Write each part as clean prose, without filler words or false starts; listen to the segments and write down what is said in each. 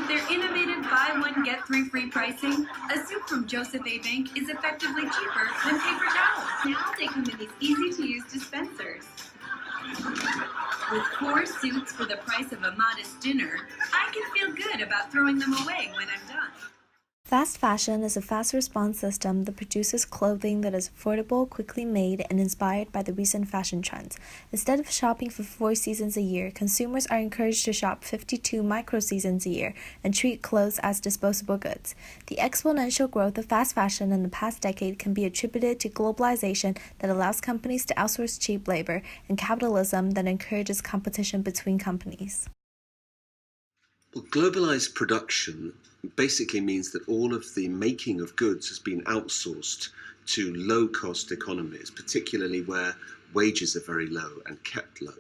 With their innovative buy one, get three free pricing, a suit from Joseph A. Bank is effectively cheaper than paper towels. Now they come in these easy-to-use dispensers. With 4 suits for the price of a modest dinner, I can feel good about throwing them away when I'm done. Fast fashion is a fast response system that produces clothing that is affordable, quickly made, and inspired by the recent fashion trends. Instead of shopping for 4 seasons a year, consumers are encouraged to shop 52 micro-seasons a year and treat clothes as disposable goods. The exponential growth of fast fashion in the past decade can be attributed to globalization that allows companies to outsource cheap labor and capitalism that encourages competition between companies. Well, globalized production basically means that all of the making of goods has been outsourced to low-cost economies, particularly where wages are very low and kept low.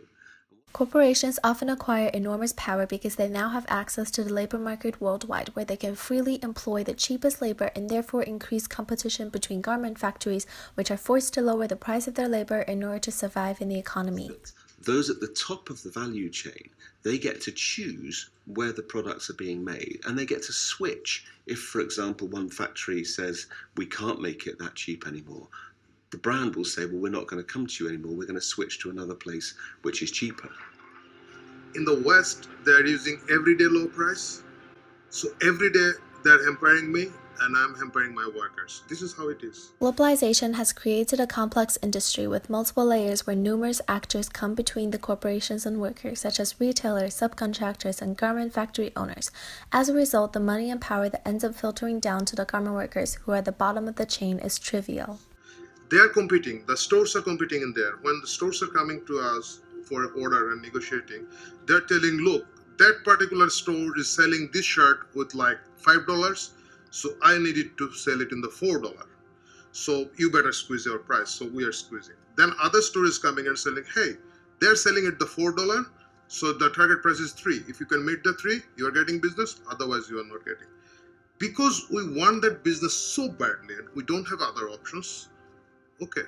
Corporations often acquire enormous power because they now have access to the labor market worldwide, where they can freely employ the cheapest labor and therefore increase competition between garment factories, which are forced to lower the price of their labor in order to survive in the economy. Those at the top of the value chain, they get to choose where the products are being made, and they get to switch if, for example, one factory says, we can't make it that cheap anymore. The brand will say, well, we're not going to come to you anymore, we're going to switch to another place which is cheaper. In the West, they're using everyday low price. So every day they're hampering me and I'm hampering my workers. This is how it is. Globalization has created a complex industry with multiple layers where numerous actors come between the corporations and workers, such as retailers, subcontractors, and garment factory owners. As a result, the money and power that ends up filtering down to the garment workers, who are at the bottom of the chain, is trivial. They are competing. The stores are competing in there. When the stores are coming to us for an order and negotiating, they're telling, look, that particular store is selling this shirt with like $5, so I needed to sell it in the $4. So you better squeeze your price. So we are squeezing. Then other store is coming and selling, hey, they're selling it the $4, so the target price is $3. If you can meet the $3, you're getting business. Otherwise, you are not getting. Because we want that business so badly and we don't have other options. Okay,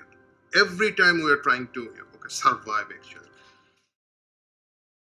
every time we are trying to survive actually.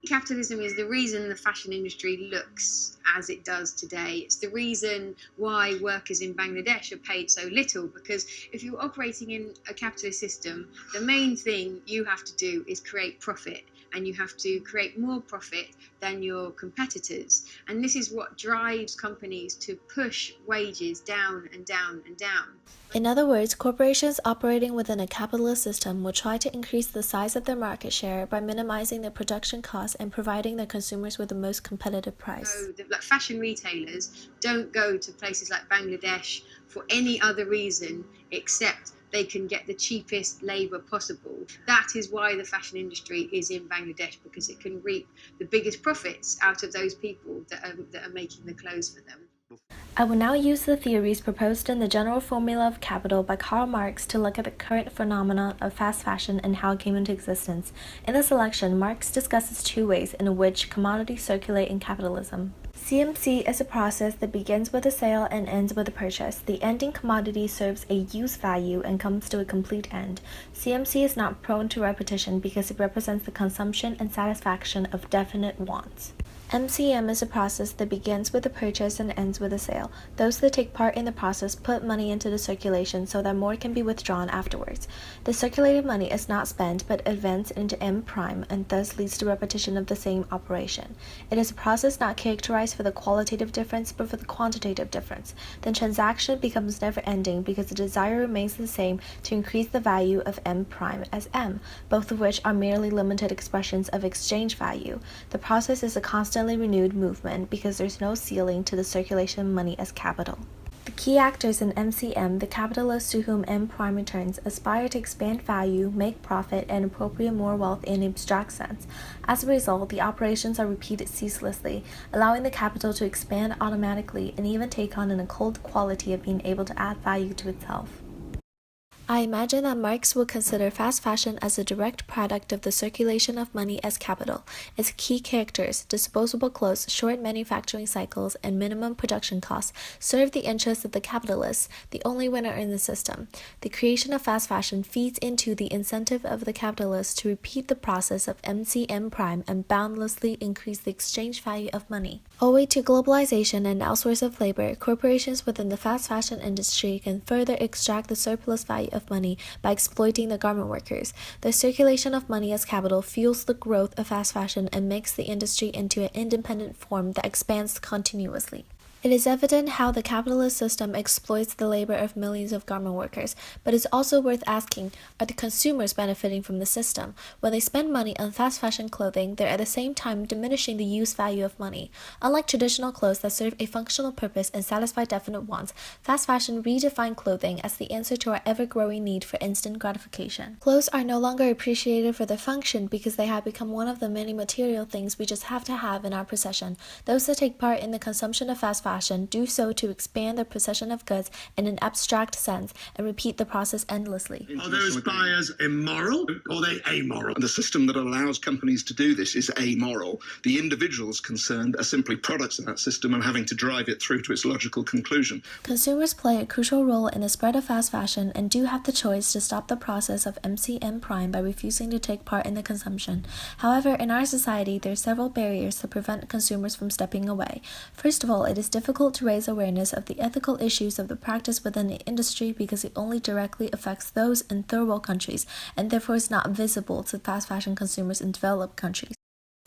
Capitalism is the reason the fashion industry looks as it does today. It's the reason why workers in Bangladesh are paid so little, because if you're operating in a capitalist system, the main thing you have to do is create profit, and you have to create more profit than your competitors. And this is what drives companies to push wages down and down and down. In other words, corporations operating within a capitalist system will try to increase the size of their market share by minimizing their production costs and providing their consumers with the most competitive price. So fashion retailers don't go to places like Bangladesh for any other reason except they can get the cheapest labor possible. That is why the fashion industry is in Bangladesh, because it can reap the biggest profits out of those people that are making the clothes for them. I will now use the theories proposed in the General Formula of Capital by Karl Marx to look at the current phenomenon of fast fashion and how it came into existence. In this selection, Marx discusses 2 ways in which commodities circulate in capitalism. CMC is a process that begins with a sale and ends with a purchase. The ending commodity serves a use value and comes to a complete end. CMC is not prone to repetition because it represents the consumption and satisfaction of definite wants. MCM is a process that begins with a purchase and ends with a sale. Those that take part in the process put money into the circulation so that more can be withdrawn afterwards. The circulated money is not spent but advanced into M prime and thus leads to repetition of the same operation. It is a process not characterized for the qualitative difference but for the quantitative difference. The transaction becomes never ending because the desire remains the same to increase the value of M prime as M, both of which are merely limited expressions of exchange value. The process is a constant renewed movement because there's no ceiling to the circulation of money as capital. The key actors in MCM, the capitalists to whom M prime returns, aspire to expand value, make profit, and appropriate more wealth in an abstract sense. As a result, the operations are repeated ceaselessly, allowing the capital to expand automatically and even take on an occult quality of being able to add value to itself. I imagine that Marx would consider fast fashion as a direct product of the circulation of money as capital. Its key characters, disposable clothes, short manufacturing cycles, and minimum production costs, serve the interests of the capitalists, the only winner in the system. The creation of fast fashion feeds into the incentive of the capitalists to repeat the process of MCM prime and boundlessly increase the exchange value of money. Owing to globalization and outsource of labor, corporations within the fast fashion industry can further extract the surplus value of money by exploiting the garment workers. The circulation of money as capital fuels the growth of fast fashion and makes the industry into an independent form that expands continuously. It is evident how the capitalist system exploits the labor of millions of garment workers, but it's also worth asking, are the consumers benefiting from the system? When they spend money on fast fashion clothing, they're at the same time diminishing the use value of money. Unlike traditional clothes that serve a functional purpose and satisfy definite wants, fast fashion redefined clothing as the answer to our ever-growing need for instant gratification. Clothes are no longer appreciated for their function because they have become one of the many material things we just have to have in our possession. Those that take part in the consumption of fast fashion do so to expand their possession of goods in an abstract sense and repeat the process endlessly. Are those buyers immoral or are they amoral? The system that allows companies to do this is amoral. The individuals concerned are simply products of that system and having to drive it through to its logical conclusion. Consumers play a crucial role in the spread of fast fashion and do have the choice to stop the process of MCM prime by refusing to take part in the consumption. However, in our society, there are several barriers to prevent consumers from stepping away. First of all, it is difficult to raise awareness of the ethical issues of the practice within the industry because it only directly affects those in third world countries and therefore is not visible to fast fashion consumers in developed countries.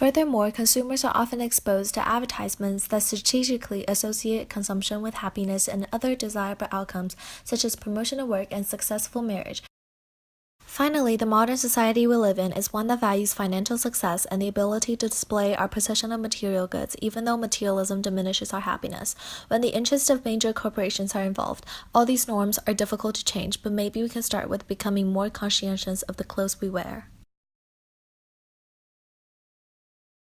Furthermore, consumers are often exposed to advertisements that strategically associate consumption with happiness and other desirable outcomes, such as promotion of work and successful marriage. Finally, the modern society we live in is one that values financial success and the ability to display our possession of material goods, even though materialism diminishes our happiness. When the interests of major corporations are involved, all these norms are difficult to change, but maybe we can start with becoming more conscientious of the clothes we wear.